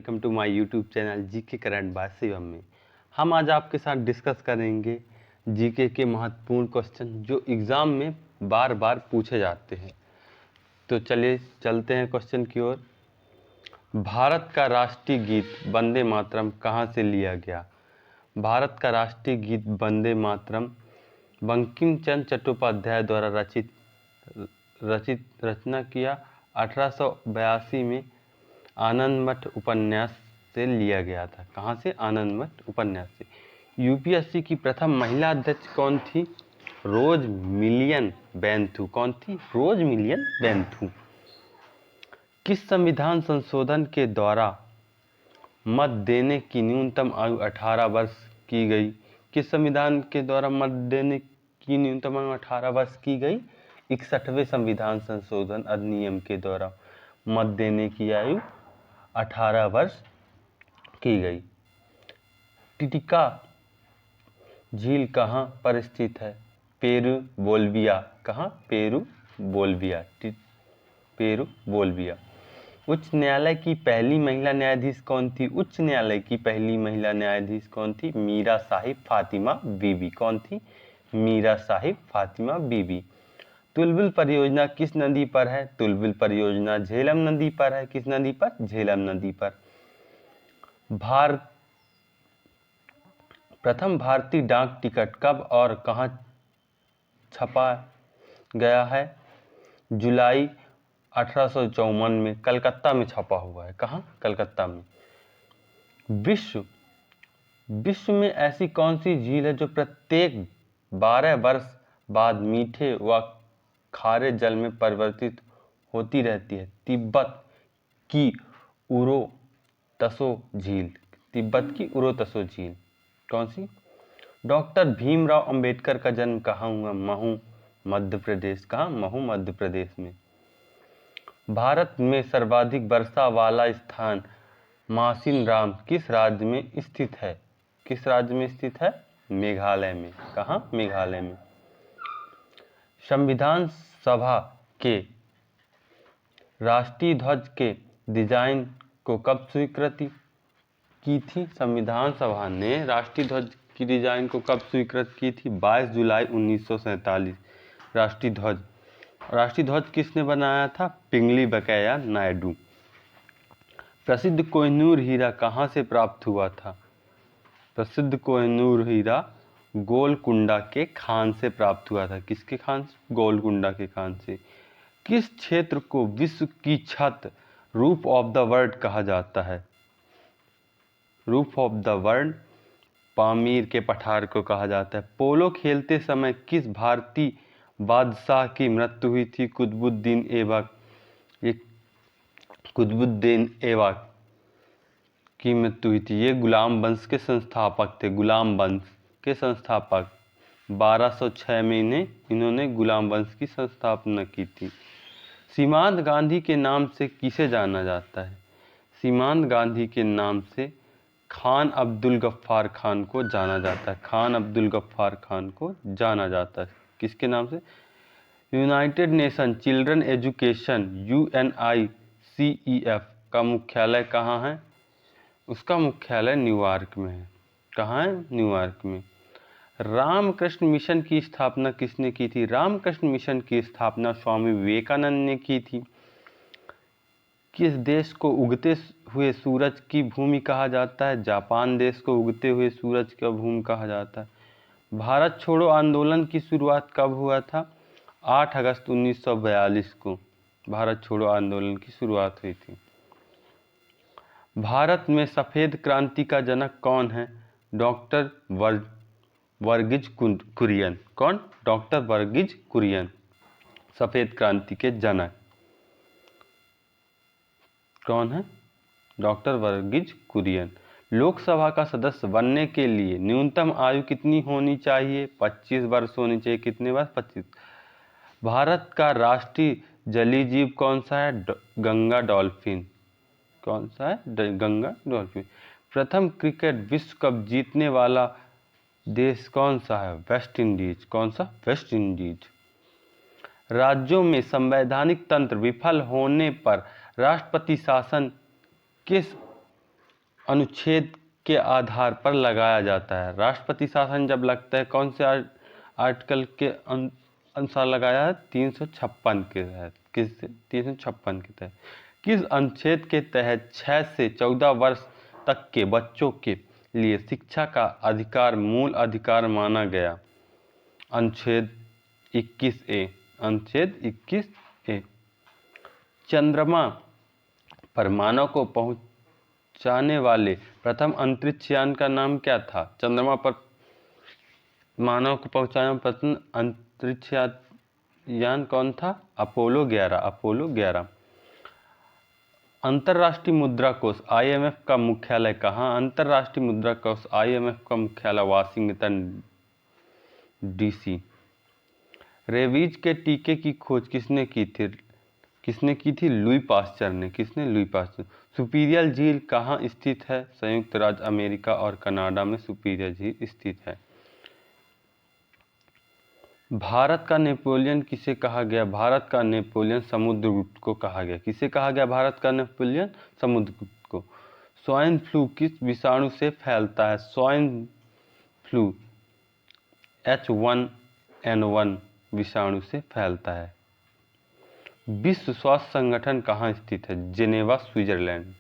Welcome to my YouTube channel GK current by Shivam में हम आज आपके साथ डिस्कस करेंगे जीके के महत्वपूर्ण क्वेश्चन जो एग्ज़ाम में बार बार पूछे जाते हैं। तो चलिए चलते हैं क्वेश्चन की ओर। भारत का राष्ट्रीय गीत वंदे मातरम कहाँ से लिया गया? भारत का राष्ट्रीय गीत वंदे मातरम बंकिम चंद्र चट्टोपाध्याय द्वारा रचना किया 1882 में आनंद मठ उपन्यास से लिया गया था। कहाँ से? आनंद मठ उपन्यास से। यूपीएससी की प्रथम महिला अध्यक्ष कौन थी? रोज मिलियन बेंथू। कौन थी? रोज मिलियन बेंथू। किस संविधान संशोधन के द्वारा मत देने की न्यूनतम आयु 18 वर्ष की गई? किस संविधान के द्वारा मत देने की न्यूनतम आयु 18 वर्ष की गई? 61वें संविधान संशोधन अधिनियम के द्वारा मत देने की आयु 18 वर्ष की गई। टिटिका झील कहाँ पर स्थित है? Peru Bolivia. कहाँ? Peru Bolivia. Peru Bolivia. उच्च न्यायालय की पहली महिला न्यायाधीश कौन थी? उच्च न्यायालय की पहली महिला न्यायाधीश कौन थी? मीरा साहिब फातिमा बीबी। कौन थी? मीरा साहिब फातिमा बीबी। तुलबुल परियोजना किस नदी पर है? तुलबुल परियोजना झेलम नदी पर है। किस नदी पर? झेलम नदी पर। प्रथम भारतीय डाक टिकट कब और कहाँ छपा गया है? जुलाई 1854 में कलकत्ता में छपा हुआ है। कहाँ? कलकत्ता में। विश्व में ऐसी कौन सी झील है जो प्रत्येक 12 वर्ष बाद मीठे व खारे जल में परिवर्तित होती रहती है? तिब्बत की उरो तसो झील। तिब्बत की उरो तसो झील। कौन सी? डॉक्टर भीमराव अंबेडकर का जन्म कहाँ हुआ? महू मध्य प्रदेश। कहाँ? महू मध्य प्रदेश में। भारत में सर्वाधिक वर्षा वाला स्थान मासिन राम किस राज्य में स्थित है? किस राज्य में स्थित है? मेघालय में। कहाँ? मेघालय में। संविधान सभा के राष्ट्रीय ध्वज के डिजाइन को कब स्वीकृति की थी? संविधान सभा ने राष्ट्रीय ध्वज की डिजाइन को कब स्वीकृत की थी? 22 जुलाई 1947। राष्ट्रीय ध्वज किसने बनाया था? पिंगली वेंकैया नायडू। प्रसिद्ध कोहिनूर हीरा कहाँ से प्राप्त हुआ था? प्रसिद्ध कोहिनूर हीरा गोलकुंडा के खान से प्राप्त हुआ था। किसके खान से? गोलकुंडा के खान से। किस क्षेत्र को विश्व की छत रूफ ऑफ द वर्ल्ड कहा जाता है? Roof of the world Pamir के पठार को कहा जाता है। पोलो खेलते समय किस भारतीय बादशाह की मृत्यु हुई थी? कुतुबुद्दीन ऐबक। ये कुतुबुद्दीन ऐबक की मृत्यु हुई थी। ये गुलाम वंश के संस्थापक थे। गुलाम वंश के संस्थापक। 1206 में इन्होंने गुलाम वंश की स्थापना की थी। सीमांत गांधी के नाम से किसे जाना जाता है? सीमांत गांधी के नाम से खान अब्दुल गफ्फार खान को जाना जाता है। खान अब्दुल गफ्फार खान को जाना जाता है। किसके नाम से? United nation children education UNICEF का मुख्यालय कहाँ है? उसका मुख्यालय न्यूयॉर्क में है। कहाँ है? न्यूयॉर्क में। रामकृष्ण मिशन की स्थापना किसने की थी? रामकृष्ण मिशन की स्थापना स्वामी विवेकानंद ने की थी। किस देश को उगते हुए सूरज की भूमि कहा जाता है? जापान देश को उगते हुए सूरज की भूमि कहा जाता है। भारत छोड़ो आंदोलन की शुरुआत कब हुआ था? 8 अगस्त 1942 को भारत छोड़ो आंदोलन की शुरुआत हुई थी। भारत में सफ़ेद क्रांति का जनक कौन है? डॉक्टर वर्गीज कुरियन। कौन? डॉक्टर वर्गीज कुरियन सफ़ेद क्रांति के जनक कौन है? डॉक्टर वर्गीज कुरियन। लोकसभा का सदस्य बनने के लिए न्यूनतम आयु कितनी होनी चाहिए? 25 वर्ष होनी चाहिए। कितने वर्ष? 25। भारत का राष्ट्रीय जलीय जीव कौन सा है? गंगा डॉल्फिन। कौन सा है? गंगा डॉल्फिन। प्रथम क्रिकेट विश्व कप जीतने वाला देश कौन सा है? West Indies. कौन सा? West Indies. राज्यों में संवैधानिक तंत्र विफल होने पर राष्ट्रपति शासन किस अनुच्छेद के आधार पर लगाया जाता है। राष्ट्रपति शासन जब लगता है कौन से आर्टिकल के अनुसार लगाया है? 356 के तहत। किस 356 के तहत? किस अनुच्छेद के तहत 6 से 14 वर्ष तक के बच्चों के लिए शिक्षा का अधिकार मूल अधिकार माना गया? अनुच्छेद 21A। अनुच्छेद 21A। चंद्रमा पर मानव को पहुंचाने वाले प्रथम अंतरिक्ष यान का नाम क्या था? चंद्रमा पर मानव को पहुंचाने वाला प्रथम अंतरिक्ष यान कौन था? अपोलो 11। अपोलो 11। अंतर्राष्ट्रीय मुद्रा कोष IMF का मुख्यालय कहाँ? अंतर्राष्ट्रीय मुद्रा कोष IMF का मुख्यालय वाशिंगटन DC। रेबीज के टीके की खोज किसने की थी? किसने की थी? लुई पास्चर ने। किसने? Louis Pasteur. सुपीरियर झील कहाँ स्थित है? संयुक्त राज्य अमेरिका और कनाडा में सुपीरियर झील स्थित है। भारत का नेपोलियन किसे कहा गया? भारत का नेपोलियन समुद्रगुप्त को कहा गया। किसे कहा गया भारत का नेपोलियन? समुद्रगुप्त को। स्वाइन फ्लू किस विषाणु से फैलता है? स्वाइन फ्लू H1N1 विषाणु से फैलता है। विश्व स्वास्थ्य संगठन कहाँ स्थित है? Geneva, Switzerland.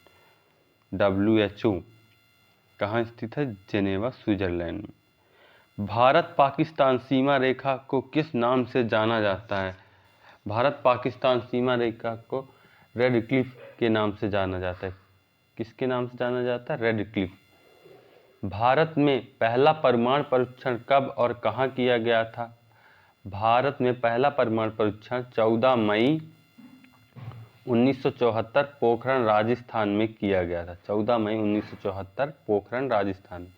WHO कहाँ स्थित है? जेनेवा, स्विट्जरलैंड में। भारत पाकिस्तान सीमा रेखा को किस नाम से जाना जाता है? भारत पाकिस्तान सीमा रेखा को रेड क्लिफ के नाम से जाना जाता है। किसके नाम से जाना जाता है? Red Cliff. भारत में पहला परमाणु परीक्षण कब और कहाँ किया गया था? भारत में पहला परमाणु परीक्षण 14 मई 1974 पोखरण राजस्थान में किया गया था। 14 मई 1974 पोखरण राजस्थान में।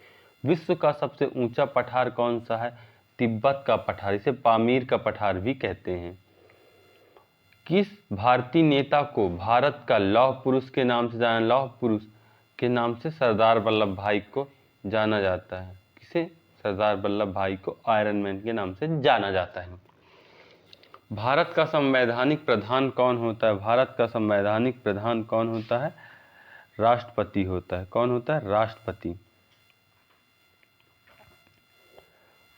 विश्व का सबसे ऊंचा पठार कौन सा है? तिब्बत का पठार। इसे पामीर का पठार भी कहते हैं। किस भारतीय नेता को भारत का लौह पुरुष के नाम से जाना? लौह पुरुष के नाम से सरदार वल्लभ भाई को जाना जाता है। किसे? सरदार वल्लभ भाई को आयरन मैन के नाम से जाना जाता है। भारत का संवैधानिक प्रधान कौन होता है? भारत का संवैधानिक प्रधान कौन होता है? राष्ट्रपति होता है। कौन होता है? राष्ट्रपति।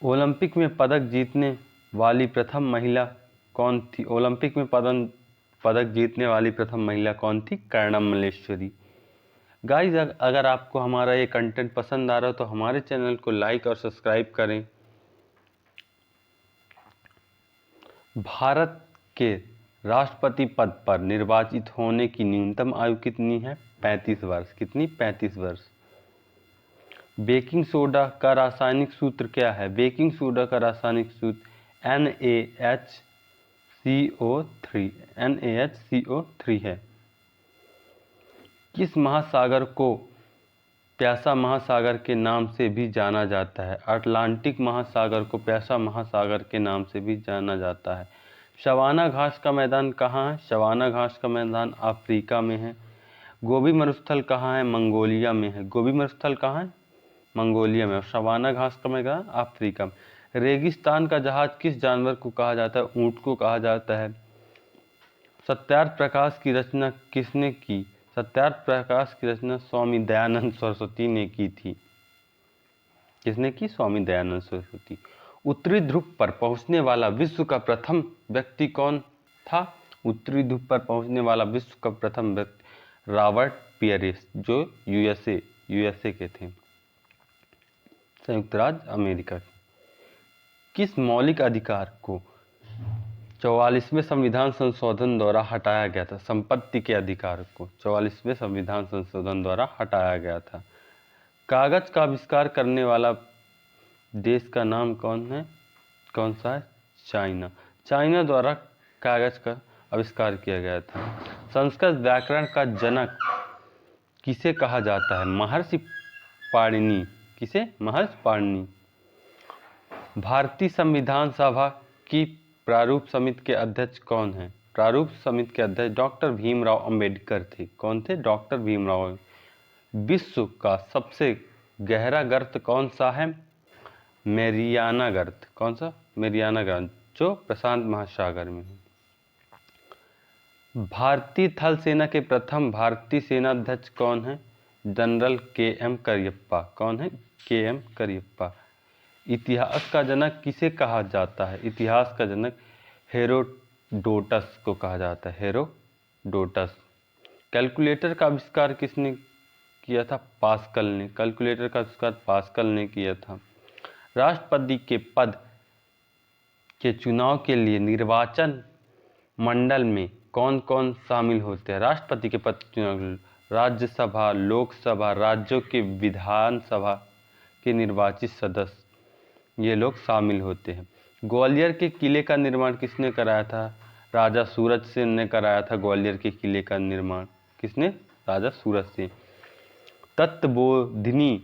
ओलंपिक में पदक जीतने वाली प्रथम महिला कौन थी? ओलंपिक में पदक जीतने वाली प्रथम महिला कौन थी? कर्णम मल्लेश्वरी। गाइस, अगर आपको हमारा ये कंटेंट पसंद आ रहा हो तो हमारे चैनल को लाइक और सब्सक्राइब करें। भारत के राष्ट्रपति पद पर निर्वाचित होने की न्यूनतम आयु कितनी है? 35 वर्ष। कितनी? 35 वर्ष। बेकिंग सोडा का रासायनिक सूत्र क्या है? बेकिंग सोडा का रासायनिक सूत्र NaHCO3 है। किस महासागर को प्यासा महासागर के नाम से भी जाना जाता है? अटलांटिक महासागर को प्यासा महासागर के नाम से भी जाना जाता है। सवाना घास का मैदान कहाँ है? सवाना घास का मैदान अफ्रीका में है। गोबी मरुस्थल कहाँ है? मंगोलिया में है। गोबी मरुस्थल कहाँ है? मंगोलिया में। और सवाना घास का मैदान अफ्रीका में। रेगिस्तान का जहाज किस जानवर को कहा जाता है? ऊंट को कहा जाता है। सत्यार्थ प्रकाश की रचना किसने की? सत्यार्थ प्रकाश की रचना स्वामी दयानंद सरस्वती ने की थी। किसने की? स्वामी दयानंद सरस्वती। उत्तरी ध्रुव पर पहुंचने वाला विश्व का प्रथम व्यक्ति कौन था? उत्तरी ध्रुव पर पहुंचने वाला विश्व का प्रथम व्यक्ति रॉबर्ट पियरेस, जो यूएसए के थे, संयुक्त राज्य अमेरिका के। किस मौलिक अधिकार को 44वें संविधान संशोधन द्वारा हटाया गया था? संपत्ति के अधिकार को 44वें संविधान संशोधन द्वारा हटाया गया था। कागज का आविष्कार करने वाला देश का नाम कौन सा है? चाइना। चाइना द्वारा कागज का आविष्कार किया गया था। संस्कृत व्याकरण का जनक किसे कहा जाता है? महर्षि पाणिनि। किसे? महर्षि पाणिनि। भारतीय संविधान सभा की प्रारूप समिति के अध्यक्ष कौन है? प्रारूप समिति के अध्यक्ष डॉक्टर भीमराव अंबेडकर थे। कौन थे? डॉक्टर भीमराव। विश्व का सबसे गहरा गर्त कौन सा है? मैरियाना गर्त। कौन सा? मैरियाना गर्त, जो प्रशांत महासागर में है। भारतीय थल सेना के प्रथम भारतीय सेनाध्यक्ष कौन है? General K M. करियप्पा। कौन है? के.एम. करियप्पा। इतिहास का जनक किसे कहा जाता है? इतिहास का जनक हेरोडोटस को कहा जाता है, हेरोडोटस। कैलकुलेटर का आविष्कार किसने किया था? पास्कल ने। कैलकुलेटर का आविष्कार पास्कल ने किया था। राष्ट्रपति के पद के चुनाव के लिए निर्वाचन मंडल में कौन कौन शामिल होते हैं? राष्ट्रपति के पद चुनाव, राज्यसभा, लोकसभा, राज्यों के विधानसभा के निर्वाचित सदस्य, ये लोग शामिल होते हैं। ग्वालियर के किले का निर्माण किसने कराया था? राजा सूरज सेन ने कराया था ग्वालियर के किले का निर्माण। किसने? राजा सूरज सेन। तत्वबोधिनी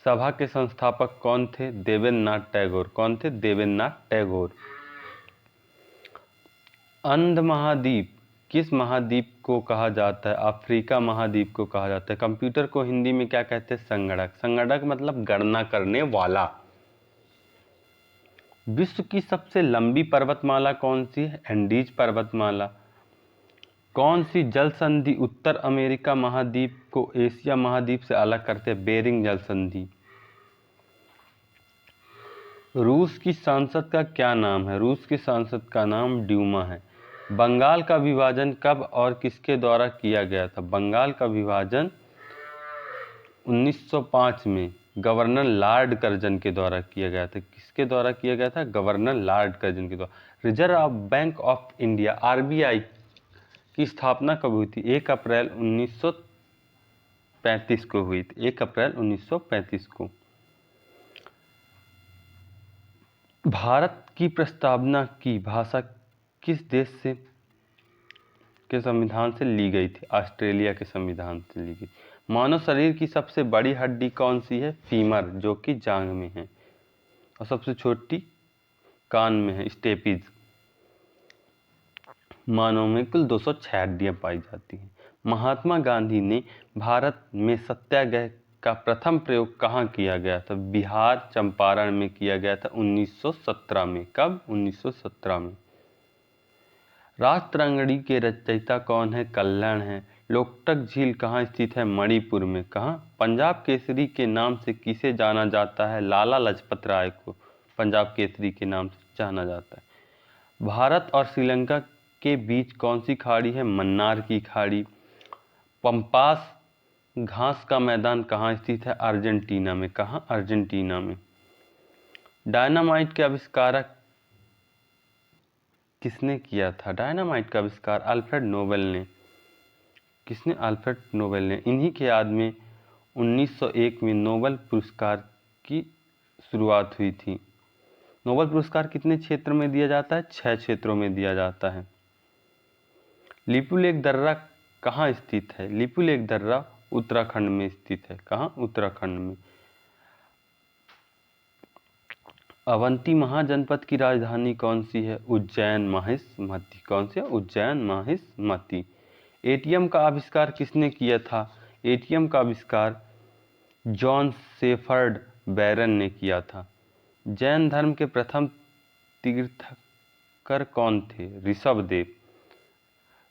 सभा के संस्थापक कौन थे? देवेंद्रनाथ टैगोर। कौन थे? देवेंद्रनाथ टैगोर। अंध महाद्वीप किस महाद्वीप को कहा जाता है? अफ्रीका महाद्वीप को कहा जाता है। कंप्यूटर को हिंदी में क्या कहते हैं? संगणक। संगणक मतलब गणना करने वाला। विश्व की सबसे लंबी पर्वतमाला कौन सी है? एंडीज पर्वतमाला। कौन सी जल संधि उत्तर अमेरिका महाद्वीप को एशिया महाद्वीप से अलग करते हैं? बेरिंग जल संधि। रूस की सांसद का क्या नाम है? रूस की सांसद का नाम ड्यूमा है। बंगाल का विभाजन कब और किसके द्वारा किया गया था? बंगाल का विभाजन 1905 में गवर्नर लॉर्ड कर्जन के द्वारा किया गया था। किसके द्वारा किया गया था? गवर्नर लॉर्ड कर्जन के द्वारा। Reserve bank of India RBI की स्थापना कब हुई थी? 1 अप्रैल 1935 को हुई थी। 1 अप्रैल 1935 को। भारत की प्रस्तावना की भाषा किस देश से के संविधान से ली गई थी? ऑस्ट्रेलिया के संविधान से ली गई। मानव शरीर की सबसे बड़ी हड्डी कौन सी है? फीमर, जो कि जांघ में है। और सबसे छोटी कान में है, स्टेपिज। मानव में कुल 206 हड्डियां पाई जाती हैं। महात्मा गांधी ने भारत में सत्याग्रह का प्रथम प्रयोग कहाँ किया गया था? बिहार चंपारण में किया गया था 1917 में। कब? 1917 में। राजतरंगिणी के रचयिता कौन है? कल्याण है। लोकटक झील कहाँ स्थित है? मणिपुर में। कहाँ? पंजाब केसरी के नाम से किसे जाना जाता है? लाला लाजपत राय को पंजाब केसरी के नाम से जाना जाता है। भारत और श्रीलंका के बीच कौन सी खाड़ी है? मन्नार की खाड़ी। पंपास घास का मैदान कहाँ स्थित है? अर्जेंटीना में। कहाँ? अर्जेंटीना में। डायनामाइट के आविष्कारक किसने किया था? डायनामाइट का आविष्कार अल्फ्रेड नोबेल ने। किसने? अल्फ्रेड नोबेल ने। इन्हीं के याद में 1901 में नोबेल पुरस्कार की शुरुआत हुई थी। नोबेल पुरस्कार कितने क्षेत्र में दिया जाता है? 6 क्षेत्रों में दिया जाता है। लिपुलेख दर्रा कहाँ स्थित है? लिपुलेख दर्रा उत्तराखंड में स्थित है। कहाँ? उत्तराखंड में। अवंती महाजनपद की राजधानी कौन सी है? उज्जैन माहिष्मती। कौन सी है? उज्जैन माहिष्मती। एटीएम का आविष्कार किसने किया था? एटीएम का आविष्कार जॉन शेफर्ड बैरन ने किया था। जैन धर्म के प्रथम तीर्थंकर कौन थे? ऋषभदेव।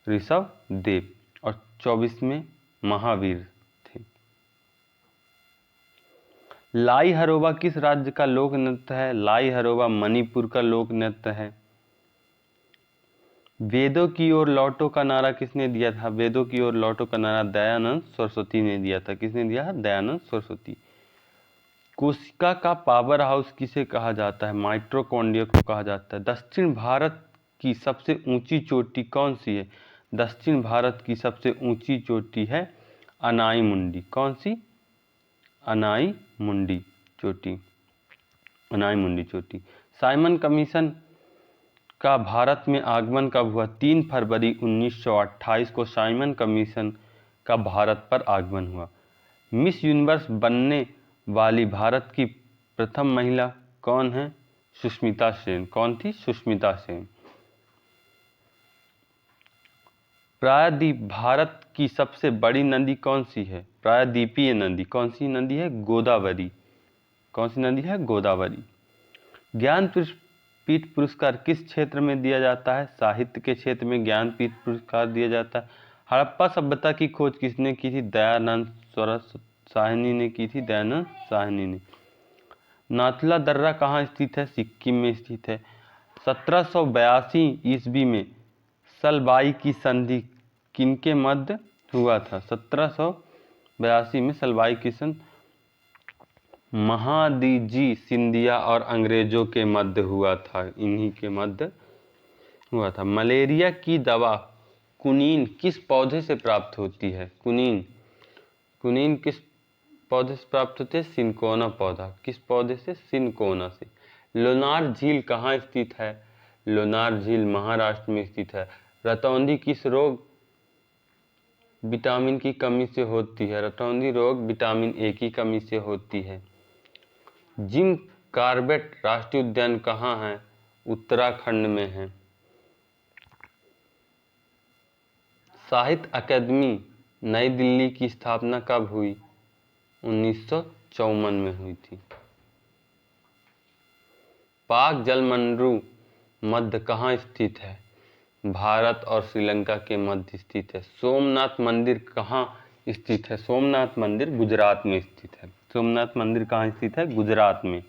ऋषभदेव। और 24वें महावीर थे। लाई हरोबा किस राज्य का लोक नृत्य है? लाई हरोबा मणिपुर का लोक नृत्य है। वेदों की ओर लौटो का नारा किसने दिया था? वेदों की ओर लौटो का नारा दयानंद सरस्वती ने दिया था। किसने दिया? दयानंद सरस्वती। कोशिका का पावर हाउस किसे कहा जाता है? माइटोकॉन्ड्रिया को कहा जाता है। दक्षिण भारत की सबसे ऊंची चोटी कौन सी है? दक्षिण भारत की सबसे ऊंची चोटी है अनाई मुंडी। कौन सी? अनाई मुंडी चोटी। अनाई मुंडी चोटी। साइमन कमीशन का भारत में आगमन कब हुआ? 3 फरवरी 1928 को साइमन कमीशन का भारत पर आगमन हुआ। मिस यूनिवर्स बनने वाली भारत की प्रथम महिला कौन है? सुष्मिता सेन। कौन थी? सुष्मिता सेन। प्रायद्वीप भारत की सबसे बड़ी नदी कौन सी है? प्रायद्वीपीय नदी। कौन सी नदी है? गोदावरी। कौन सी नदी है? गोदावरी। ज्ञानपीठ पुरस्कार किस क्षेत्र में दिया जाता है? साहित्य के क्षेत्र में ज्ञानपीठ पुरस्कार दिया जाता है। हड़प्पा सभ्यता की खोज किसने की थी? दयानंद साहनी ने की थी, दयानंद साहनी ने। नाथुला दर्रा कहाँ स्थित है? सिक्किम में स्थित है। 1782 ईस्वी में सलबाई की संधि किनके मध्य हुआ था? 1782 में सलबाई की संधि महादजी सिंधिया और अंग्रेजों के मध्य हुआ था, इन्हीं के मध्य हुआ था। मलेरिया की दवा कुनीन किस पौधे से प्राप्त होती है? कुनीन किस पौधे से प्राप्त होती है? सिनकोना पौधा। किस पौधे से? सिनकोना से। लोनार झील कहाँ स्थित है? लोनार झील महाराष्ट्र में स्थित है। रतौंधी किस रोग विटामिन की कमी से होती है? रतौंधी रोग विटामिन ए की कमी से होती है। जिम कॉर्बेट राष्ट्रीय उद्यान कहाँ है? उत्तराखंड में है। साहित्य अकादमी नई दिल्ली की स्थापना कब हुई? 1954 में हुई थी। पाक जलमंडल मध्य कहाँ स्थित है? भारत और श्रीलंका के मध्य स्थित है। सोमनाथ मंदिर कहाँ स्थित है? सोमनाथ मंदिर गुजरात में स्थित है। सोमनाथ मंदिर कहाँ स्थित है? गुजरात में।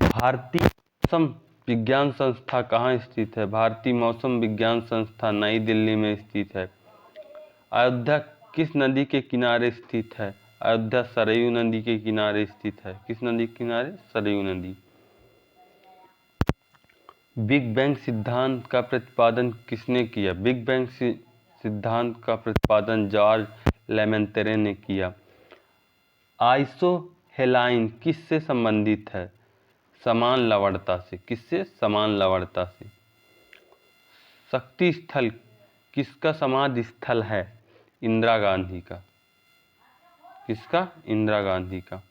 भारतीय मौसम विज्ञान संस्था कहाँ स्थित है? भारतीय मौसम विज्ञान संस्था नई दिल्ली में स्थित है। अयोध्या किस नदी के किनारे स्थित है? अयोध्या सरयू नदी के किनारे स्थित है। किस नदी के किनारे? सरयू नदी। बिग बैंग सिद्धांत का प्रतिपादन किसने किया? बिग बैंग सिद्धांत का प्रतिपादन जॉर्ज लेमेंत्रे ने किया। आइसोहेलाइन किससे संबंधित है? समान लवणता से। किससे? समान लवणता से। शक्ति स्थल किसका समाधि स्थल है? इंदिरा गांधी का। किसका? इंदिरा गांधी का।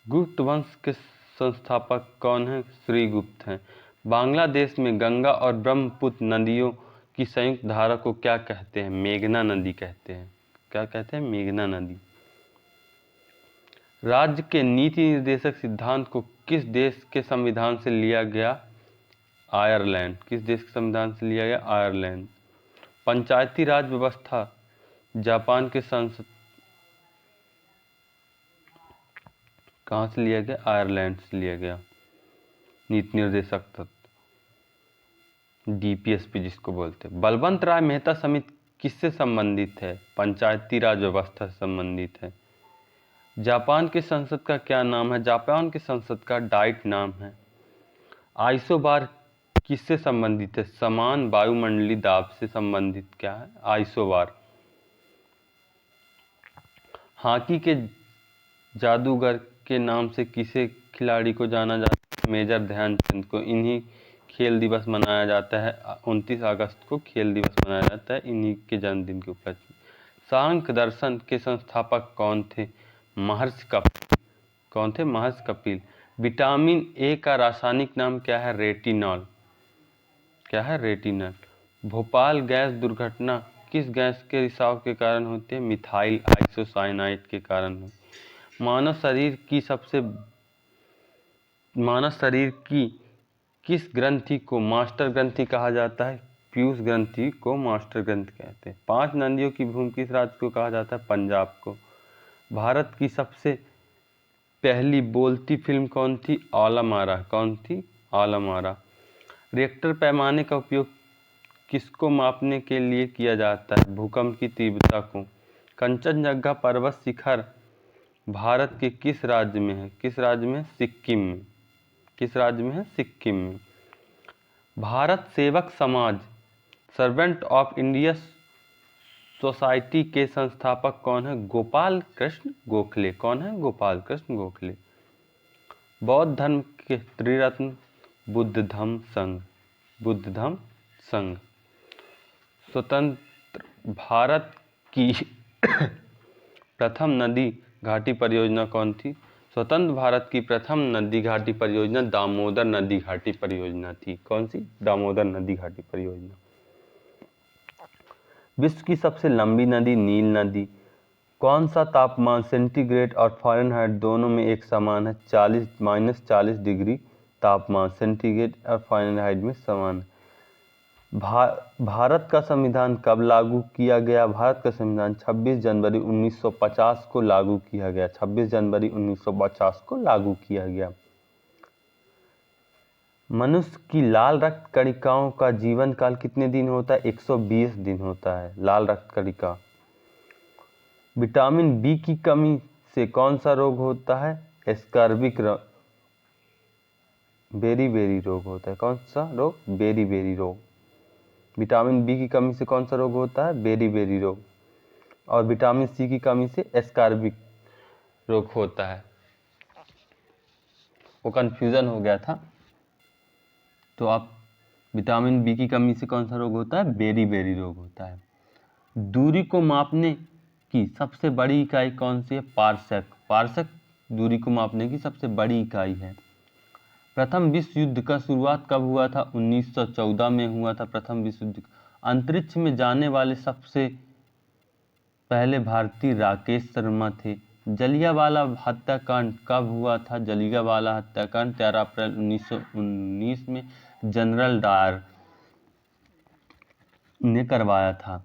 गुप्त वंश के संस्थापक कौन है? श्रीगुप्त हैं। बांग्लादेश में गंगा और ब्रह्मपुत्र नदियों की संयुक्त धारा को क्या कहते हैं? मेघना नदी कहते हैं। क्या कहते हैं? मेघना नदी। राज्य के नीति निर्देशक सिद्धांत को किस देश के संविधान से लिया गया? आयरलैंड। किस देश के संविधान से लिया गया? आयरलैंड। पंचायती राज व्यवस्था जापान के संसद कहाँ से लिया गया? आयरलैंड से लिया गया। नीति निर्देशक तत्व डीपीएसपी जिसको बोलते हैं। बलवंत राय मेहता समिति किससे संबंधित है? पंचायती राज व्यवस्था से संबंधित है। जापान के संसद का क्या नाम है? जापान के संसद का डाइट नाम है। आइसोबार किससे संबंधित है? समान वायुमंडलीय दाब से संबंधित क्या है? आइसोबार। हॉकी के जादूगर के नाम से किसे खिलाड़ी को जाना जाता है? मेजर ध्यानचंद को। इन्हीं खेल दिवस मनाया जाता है। 29 अगस्त को खेल दिवस मनाया जाता है इन्हीं के जन्मदिन के उपलक्ष्य में। सांख्य दर्शन के संस्थापक कौन थे? महर्षि कपिल। कौन थे? महर्षि कपिल। विटामिन ए का रासायनिक नाम क्या है? रेटिनॉल। क्या है? रेटिनॉल। भोपाल गैस दुर्घटना किस गैस के रिसाव के कारण होती है? मिथाइल आइसोसाइनाइड के कारण। मानव शरीर की किस ग्रंथि को मास्टर ग्रंथि कहा जाता है? पीयूष ग्रंथि को मास्टर ग्रंथि कहते हैं। 5 नदियों की भूमि किस राज्य को कहा जाता है? पंजाब को। भारत की सबसे पहली बोलती फिल्म कौन थी? आलमारा। कौन थी? आलमारा। रिएक्टर पैमाने का उपयोग किसको मापने के लिए किया जाता है? भूकंप की तीव्रता को। कंचनजंगा पर्वत शिखर भारत के किस राज्य में है? किस राज्य में? सिक्किम में। किस राज्य में है? सिक्किम में। भारत सेवक समाज सर्वेंट ऑफ इंडिया सोसाइटी के संस्थापक कौन है? गोपाल कृष्ण गोखले। कौन है? गोपाल कृष्ण गोखले। बौद्ध धर्म के त्रिरत्न बुद्ध धम्म संघ। बुद्ध धम्म संघ। स्वतंत्र भारत की प्रथम नदी घाटी परियोजना कौन थी? स्वतंत्र भारत की प्रथम नदी घाटी परियोजना दामोदर नदी घाटी परियोजना थी। कौन सी? दामोदर नदी घाटी परियोजना। विश्व की सबसे लंबी नदी नील नदी। कौन सा तापमान सेंटीग्रेड और फ़ारेनहाइट दोनों में एक समान है? -40 डिग्री तापमान सेंटीग्रेड और फ़ारेनहाइट में समान है। भारत का संविधान कब लागू किया गया? भारत का संविधान 26 जनवरी 1950 को लागू किया गया। 26 जनवरी 1950 को लागू किया गया। मनुष्य की लाल रक्त कणिकाओं का जीवन काल कितने दिन होता है? 120 दिन होता है लाल रक्त कणिका। विटामिन बी की कमी से कौन सा रोग होता है? स्कर्विक बेरी रोग होता है। कौन सा रोग? बेरी रोग। विटामिन बी की कमी से कौन सा रोग होता है? बेरी रोग। और विटामिन सी की कमी से स्कर्विक रोग होता है। वो कंफ्यूजन हो गया था, तो आप विटामिन बी की कमी से कौन सा रोग होता है? बेरी रोग होता है। दूरी को मापने की सबसे बड़ी इकाई कौन सी है? पारसक। पारसक दूरी को मापने की सबसे बड़ी इकाई है। प्रथम विश्व युद्ध का शुरुआत कब हुआ था? 1914 में हुआ था प्रथम विश्व युद्ध। अंतरिक्ष में जाने वाले सबसे पहले भारतीय राकेश शर्मा थे। जलियांवाला हत्याकांड कब हुआ था? जलियांवाला हत्याकांड 13 अप्रैल 1919 में जनरल डायर ने करवाया था।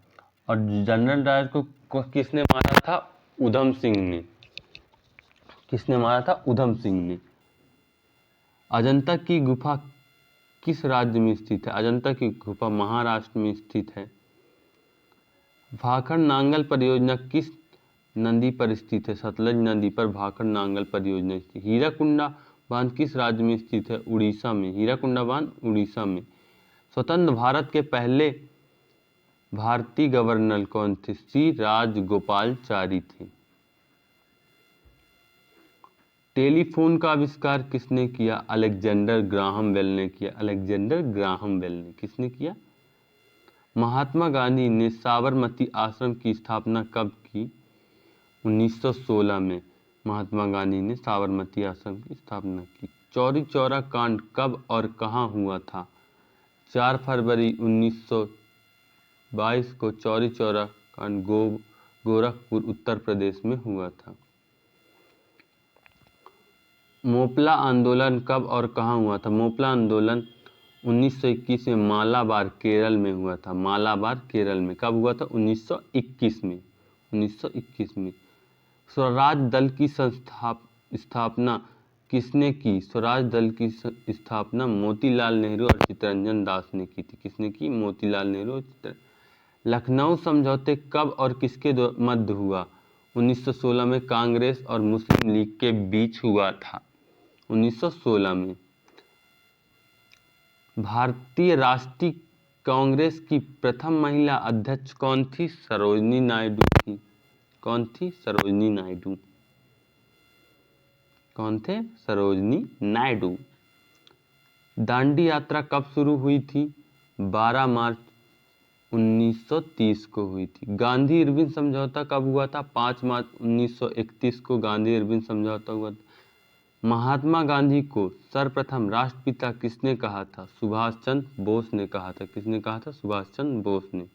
और जनरल डायर को किसने मारा था? उधम सिंह ने। किसने मारा था? उधम सिंह ने। अजंता की गुफा किस राज्य में स्थित है? अजंता की गुफा महाराष्ट्र में स्थित है। भाखड़ नांगल परियोजना किस नदी पर स्थित है? सतलज नदी पर भाखड़ नांगल परियोजना स्थित। हीराकुंडा बांध किस राज्य में स्थित है? उड़ीसा में। हीराकुंडा बांध उड़ीसा में। स्वतंत्र भारत के पहले भारतीय गवर्नर कौन थे? श्री राजगोपालाचारी थे। टेलीफोन का आविष्कार किसने किया? अलेक्जेंडर ग्राहम बेल ने किया। अलेक्जेंडर ग्राहम बेल ने। किसने किया? महात्मा गांधी ने साबरमती आश्रम की स्थापना कब की? 1916 में महात्मा गांधी ने साबरमती आश्रम की स्थापना की। चौरी चौरा कांड कब और कहां हुआ था? 4 फरवरी 1922 को चौरी चौरा कांड गोरखपुर उत्तर प्रदेश में हुआ था। मोपला आंदोलन कब और कहां हुआ था? मोपला आंदोलन 1921 में मालाबार केरल में हुआ था। मालाबार केरल में। कब हुआ था? 1921 में। 1921 में। स्वराज दल की स्थापना किसने की? स्वराज दल की स्थापना मोतीलाल नेहरू और चित्तरंजन दास ने की थी। किसने की? मोतीलाल नेहरू और लखनऊ समझौते कब और किसके मध्य हुआ? 1916 में कांग्रेस और मुस्लिम लीग के बीच हुआ था। 1916 में। भारतीय राष्ट्रीय कांग्रेस की प्रथम महिला अध्यक्ष कौन थी? सरोजिनी नायडू थी। कौन थी? सरोजिनी नायडू। कौन थे? सरोजिनी नायडू। दांडी यात्रा कब शुरू हुई थी? 12 मार्च 1930 को हुई थी। गांधी इरविन समझौता कब हुआ था? 5 मार्च 1931 को गांधी इरविन समझौता हुआ था। महात्मा गांधी को सर्वप्रथम राष्ट्रपिता किसने कहा था? सुभाष चंद्र बोस ने कहा था। किसने कहा था? सुभाष चंद्र बोस ने।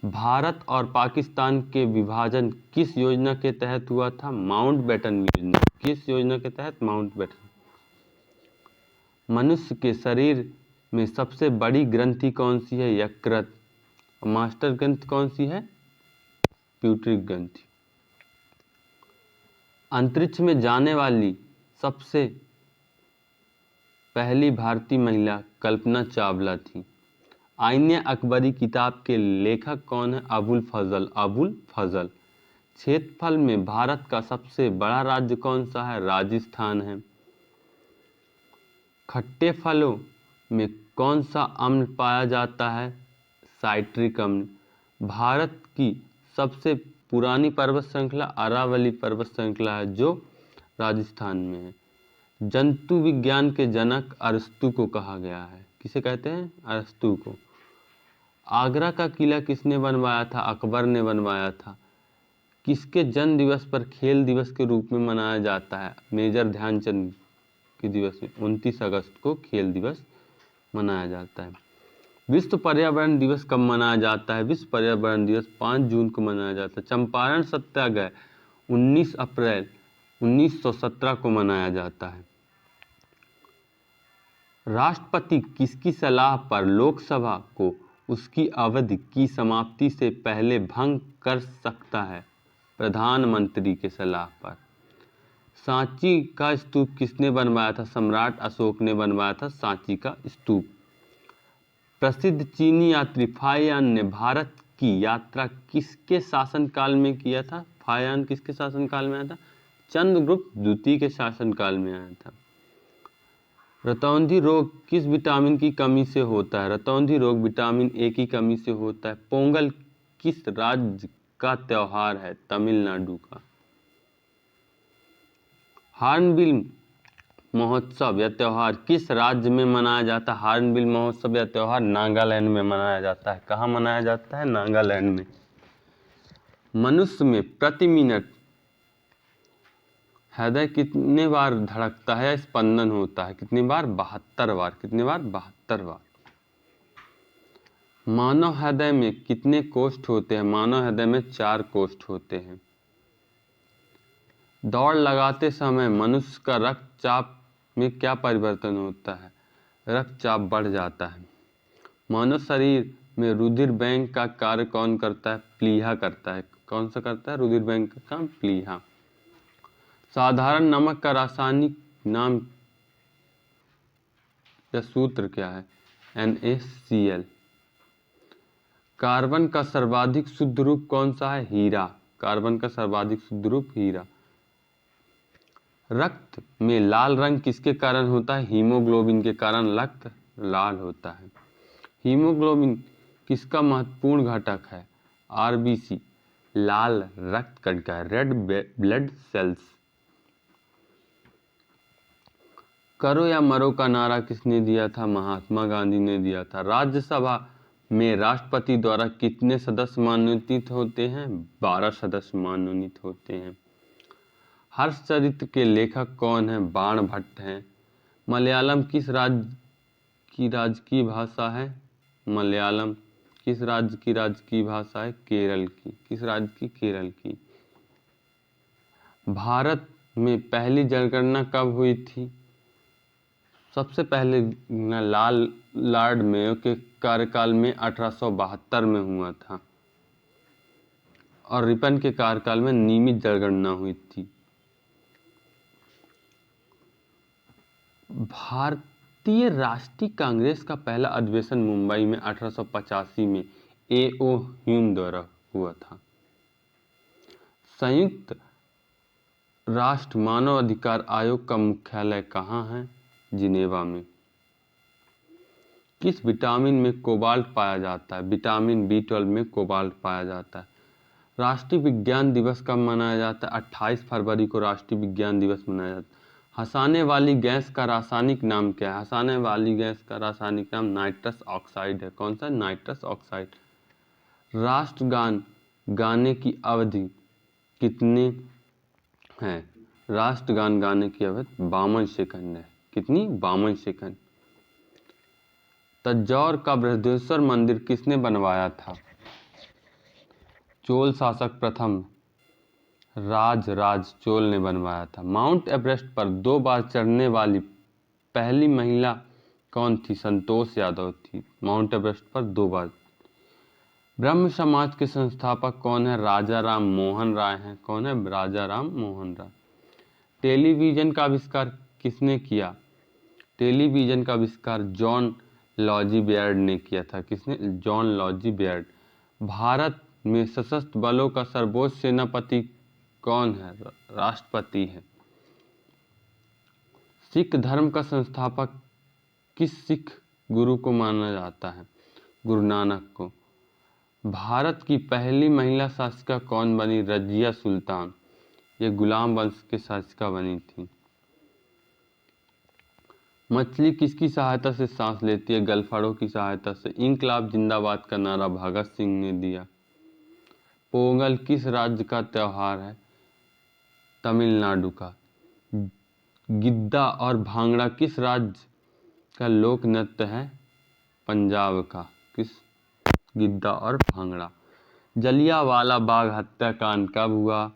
भारत और पाकिस्तान के विभाजन किस योजना के तहत हुआ था? माउंटबेटन योजना। किस योजना के तहत? माउंटबेटन। मनुष्य के शरीर में सबसे बड़ी ग्रंथि कौन सी है? यकृत। मास्टर ग्रंथि कौन सी है? प्यूटरी ग्रंथि। अंतरिक्ष में जाने वाली सबसे पहली भारतीय महिला कल्पना चावला थी। आईने अकबरी किताब के लेखक कौन है? अबुल फजल। अबुल फजल। क्षेत्रफल में भारत का सबसे बड़ा राज्य कौन सा है? राजस्थान है। खट्टे फलों में कौन सा अम्ल पाया जाता है? साइट्रिक अम्ल। भारत की सबसे पुरानी पर्वत श्रृंखला अरावली पर्वत श्रृंखला है, जो राजस्थान में है। जंतु विज्ञान के जनक अरस्तु को कहा गया है। किसे कहते हैं? अरस्तु को। आगरा का किला किसने बनवाया था? अकबर ने बनवाया था। किसके जन्म दिवस पर खेल दिवस के रूप में मनाया जाता है? मेजर ध्यानचंद के दिवस में 29 अगस्त को खेल दिवस मनाया जाता है। विश्व पर्यावरण दिवस कब मनाया जाता है? विश्व पर्यावरण दिवस 5 जून को मनाया जाता है। चंपारण सत्याग्रह 19 अप्रैल 1917 को मनाया जाता है। राष्ट्रपति किसकी सलाह पर लोकसभा को उसकी अवधि की समाप्ति से पहले भंग कर सकता है? प्रधानमंत्री की सलाह पर। सांची का स्तूप किसने बनवाया था? सम्राट अशोक ने बनवाया था सांची का स्तूप। प्रसिद्ध चीनी यात्री फाहियान ने भारत की यात्रा किसके शासनकाल में किया था? फाहियान किसके शासनकाल में आया था? चंद्रगुप्त द्वितीय के शासनकाल में आया था। रतौंधी रोग किस विटामिन की कमी से होता है? रतौंधी रोग विटामिन ए की कमी से होता है। पोंगल किस राज्य का त्योहार है? तमिलनाडु का। हॉर्नबिल महोत्सव या त्योहार किस राज्य में मनाया जाता है? हॉर्नबिल महोत्सव या त्योहार नागालैंड में मनाया जाता है। कहाँ मनाया जाता है? नागालैंड में। मनुष्य में प्रति मिनट हृदय कितने बार धड़कता है या स्पंदन होता है? कितनी बार? 72 बार। कितनी बार? 72 बार। मानव हृदय में कितने कोष्ठ होते हैं? मानव हृदय में 4 कोष्ठ होते हैं। दौड़ लगाते समय मनुष्य का रक्तचाप में क्या परिवर्तन होता है? रक्तचाप बढ़ जाता है। मानव शरीर में रुधिर बैंक का कार्य कौन करता है? प्लीहा करता है। कौन सा करता है रुधिर बैंक का काम? प्लीहा। साधारण नमक का रासायनिक नाम या सूत्र क्या है? NaCl। कार्बन का सर्वाधिक शुद्ध रूप कौन सा है? हीरा। कार्बन का सर्वाधिक शुद्ध रूप हीरा। रक्त में लाल रंग किसके कारण होता है? हीमोग्लोबिन के कारण रक्त लाल होता है। हीमोग्लोबिन किसका महत्वपूर्ण घटक है? RBC, लाल रक्त कणिका, रेड ब्लड सेल्स। करो या मरो का नारा किसने दिया था? महात्मा गांधी ने दिया था। राज्यसभा में राष्ट्रपति द्वारा कितने सदस्य मनोनीत होते हैं? 12 सदस्य मनोनीत होते हैं। हर्षचरित्र के लेखक कौन हैं? बाण भट्ट हैं। मलयालम किस राज्य की राजकीय भाषा है? मलयालम किस राज्य की राजकीय भाषा है? केरल की। किस राज्य की? केरल की। भारत में पहली जनगणना कब हुई थी? सबसे पहले लाल लॉर्ड मेयो के कार्यकाल में 1872 में हुआ था और रिपन के कार्यकाल में नियमित जनगणना हुई थी। भारतीय राष्ट्रीय कांग्रेस का पहला अधिवेशन मुंबई में 1885 में A.O. ह्यूम द्वारा हुआ था। संयुक्त राष्ट्र मानव अधिकार आयोग का मुख्यालय कहाँ है? जिनेवा में। किस विटामिन में कोबाल्ट पाया जाता है? विटामिन B12 में कोबाल्ट पाया जाता है। राष्ट्रीय विज्ञान दिवस कब मनाया जाता है? 28 फरवरी को राष्ट्रीय विज्ञान दिवस मनाया जाता है। हंसाने वाली गैस का रासायनिक नाम क्या है? हंसाने वाली गैस का रासायनिक नाम नाइट्रस ऑक्साइड है। कौन सा? Nitrous oxide. राष्ट्रगान गाने की अवधि कितने हैं? राष्ट्रगान गाने की अवधि 52 सेकंड है। कितनी? 52 सेकंड। तंजौर का बृहदेश्वर मंदिर किसने बनवाया था? चोल शासक प्रथम राज चोल ने बनवाया था। माउंट एवरेस्ट पर 2 बार चढ़ने वाली पहली महिला कौन थी? संतोष यादव थी। माउंट एवरेस्ट पर 2 बार। ब्रह्म समाज के संस्थापक कौन है? राजा राम मोहन राय हैं। कौन है? राजा राम मोहन राय। टेलीविजन का आविष्कार किसने किया? टेलीविजन का आविष्कार जॉन लॉजी बेयर्ड ने किया था। किसने? John logy Baird. भारत में सशस्त्र बलों का सर्वोच्च सेनापति कौन है? राष्ट्रपति है। सिख धर्म का संस्थापक किस सिख गुरु को माना जाता है? गुरु नानक को। भारत की पहली महिला शासिका कौन बनी? रजिया सुल्तान। ये गुलाम वंश की शासिका बनी थी। मछली किसकी सहायता से सांस लेती है? गलफड़ों की सहायता से। इंकलाब जिंदाबाद का नारा भगत सिंह ने दिया। पोंगल किस राज्य का त्योहार है? तमिलनाडु का। गिद्दा और भांगड़ा किस राज्य का लोक नृत्य है? पंजाब का। किस? गिद्दा और भांगड़ा। जलियांवाला बाग हत्याकांड कब हुआ?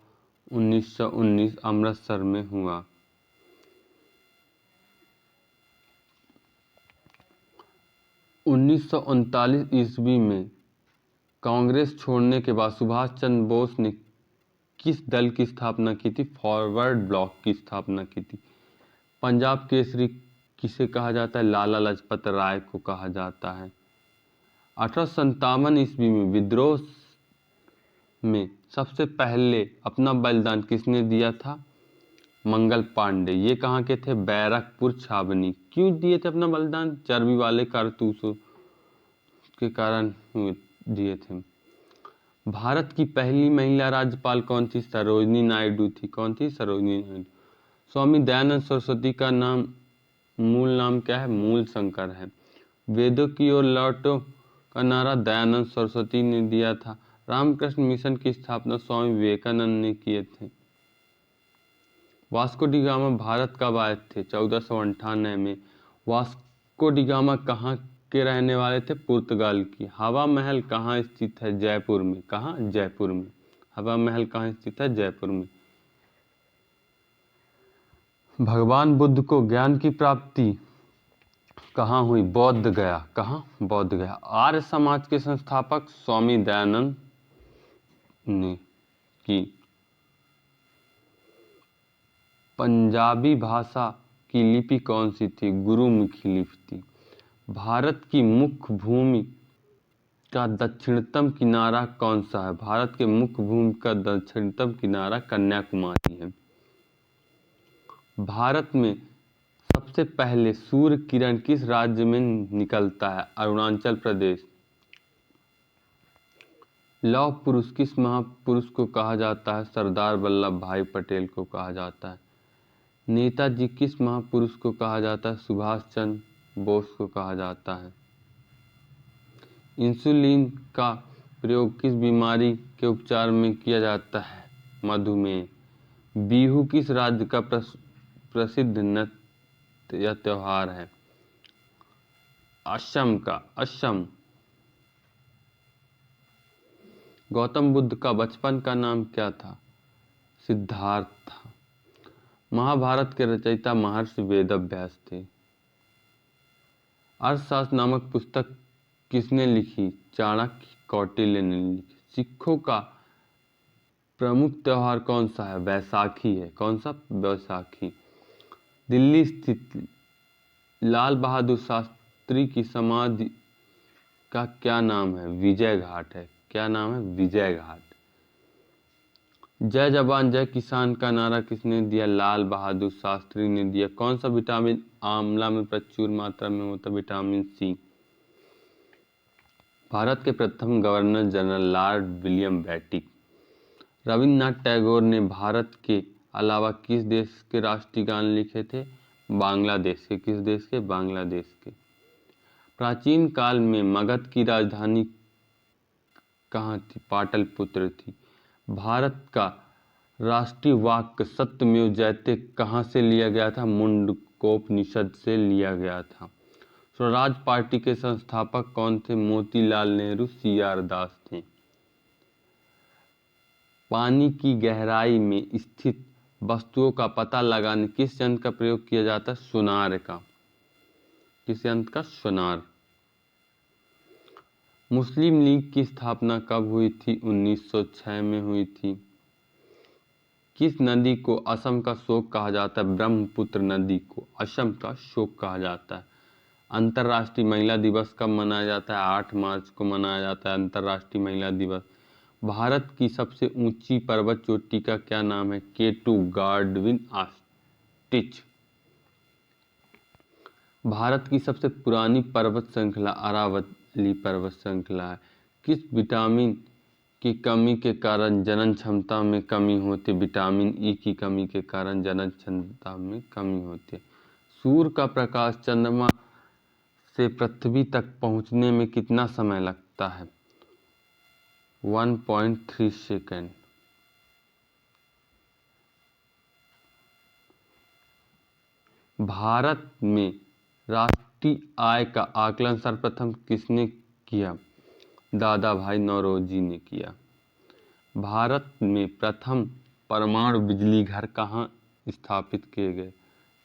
1919 अमृतसर में हुआ। 1939 ईस्वी में कांग्रेस छोड़ने के बाद सुभाष चंद्र बोस ने किस दल की स्थापना की थी? फॉरवर्ड ब्लॉक की स्थापना की थी। पंजाब केसरी किसे कहा जाता है? लाला लाजपत राय को कहा जाता है। 1857 ईस्वी में विद्रोह में सबसे पहले अपना बलिदान किसने दिया था? मंगल पांडे। ये कहाँ के थे? बैरकपुर छावनी। क्यों दिए थे अपना बलिदान? चर्बी वाले कारतूसों के कारण दिए थे। भारत की पहली महिला राज्यपाल कौन थी? सरोजिनी नायडू थी। कौन थी? सरोजिनी नायडू। स्वामी दयानंद सरस्वती का मूल नाम क्या है? मूल शंकर है। वेदों की ओर लौटो का नारा दयानंद सरस्वती ने दिया था। रामकृष्ण मिशन की स्थापना स्वामी विवेकानंद ने किए थे। वास्को डी गामा भारत कब आए थे? 1498 में। वास्को डी गामा कहाँ के रहने वाले थे? पुर्तगाल की। हवा महल कहाँ स्थित है? जयपुर में। कहाँ? जयपुर में। हवा महल कहाँ स्थित है? जयपुर में। भगवान बुद्ध को ज्ञान की प्राप्ति कहाँ हुई? बौद्ध गया। कहाँ? बौद्ध गया। आर्य समाज के संस्थापक स्वामी दयानंद ने की। पंजाबी भाषा की लिपि कौन सी थी? गुरुमुखी लिपि थी। भारत की मुख्य भूमि का दक्षिणतम किनारा कौन सा है? भारत के मुख्य भूमि का दक्षिणतम किनारा कन्याकुमारी है। भारत में सबसे पहले सूर्य किरण किस राज्य में निकलता है? अरुणाचल प्रदेश। लौह पुरुष किस महापुरुष को कहा जाता है? सरदार वल्लभ भाई पटेल को कहा जाता है। नेताजी किस महापुरुष को कहा जाता है? सुभाष चंद्र बोस को कहा जाता है। इंसुलिन का प्रयोग किस बीमारी के उपचार में किया जाता है? मधुमेह। बिहू किस राज्य का प्रसिद्ध नृत्य या त्योहार है? असम का। असम। गौतम बुद्ध का बचपन का नाम क्या था? सिद्धार्थ था। महाभारत के रचयिता महर्षि वेदव्यास थे। अर्थशास्त्र नामक पुस्तक किसने लिखी? चाणक्य कौटिल्य ने लिखी। सिखों का प्रमुख त्योहार कौन सा है? वैसाखी है। कौन सा? वैसाखी। दिल्ली स्थित लाल बहादुर शास्त्री की समाधि का क्या नाम है? विजय घाट है। क्या नाम है? विजय घाट। जय जवान जय किसान का नारा किसने दिया? लाल बहादुर शास्त्री ने दिया। कौन सा विटामिन आंवला में प्रचुर मात्रा में होता है? Vitamin C. भारत के प्रथम governor general Lord William Bentinck. Rabindranath Tagore ने भारत के अलावा किस देश के राष्ट्रीय गान लिखे थे? बांग्लादेश के। किस देश के? बांग्लादेश के। प्राचीन काल में मगध की राजधानी कहाँ थी? पाटलिपुत्र थी। भारत का राष्ट्रीय वाक्य सत्यमेव जयते कहाँ से लिया गया था? मुंडकोपनिषद से लिया गया था। स्वराज पार्टी के संस्थापक कौन थे? मोतीलाल नेहरू, CR दास थे। पानी की गहराई में स्थित वस्तुओं का पता लगाने किस यंत्र का प्रयोग किया जाता है? सोनार का। किस यंत्र का? सोनार। मुस्लिम लीग की स्थापना कब हुई थी? 1906 में हुई थी। किस नदी को असम का शोक कहा जाता है? ब्रह्मपुत्र नदी को असम का शोक कहा जाता है। अंतर्राष्ट्रीय महिला दिवस कब मनाया जाता है? 8 मार्च को मनाया जाता है अंतर्राष्ट्रीय महिला दिवस। भारत की सबसे ऊंची पर्वत चोटी का क्या नाम है? K2 Godwin आस्टिच। भारत की सबसे पुरानी पर्वत श्रृंखला अरावली पर्वत श्रृंखला है। किस विटामिन की कमी के कारण जनन क्षमता में कमी होती है? विटामिन ई की कमी के कारण जनन क्षमता में कमी होती है। सूर्य का प्रकाश चंद्रमा से पृथ्वी तक पहुंचने में कितना समय लगता है? 1.3 सेकंड। भारत में राष्ट्रीय आय का आकलन सर्वप्रथम किसने किया? दादा भाई नौरोजी ने किया। भारत में प्रथम परमाणु बिजली घर कहाँ स्थापित किए गए?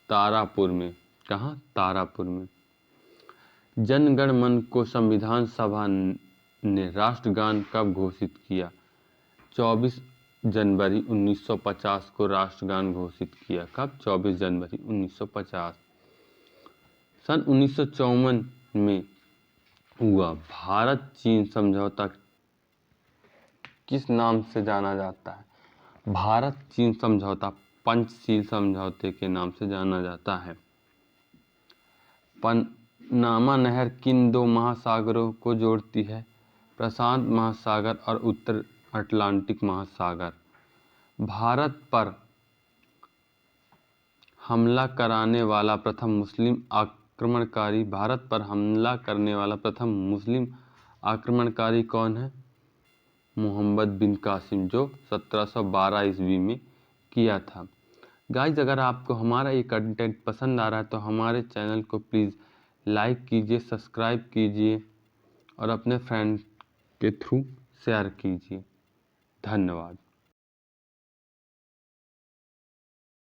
तारापुर में। कहाँ? तारापुर में। जन गण मन को संविधान सभा ने राष्ट्रगान कब घोषित किया? 24 जनवरी 1950 को राष्ट्रगान घोषित किया। कब? 24 जनवरी 1950। सन 1954 में हुआ भारत चीन समझौता किस नाम से जाना जाता है? भारत चीन समझौता पंचशील समझौते के नाम से जाना जाता है। पनामा नहर किन दो महासागरों को जोड़ती है? प्रशांत महासागर और उत्तर अटलांटिक महासागर। भारत पर हमला करने वाला प्रथम मुस्लिम आक्रमणकारी कौन है? मोहम्मद बिन कासिम, जो 1712 ईस्वी में किया था। गाइज, अगर आपको हमारा ये कंटेंट पसंद आ रहा है तो हमारे चैनल को प्लीज़ लाइक कीजिए, सब्सक्राइब कीजिए और अपने फ्रेंड के थ्रू शेयर कीजिए। धन्यवाद।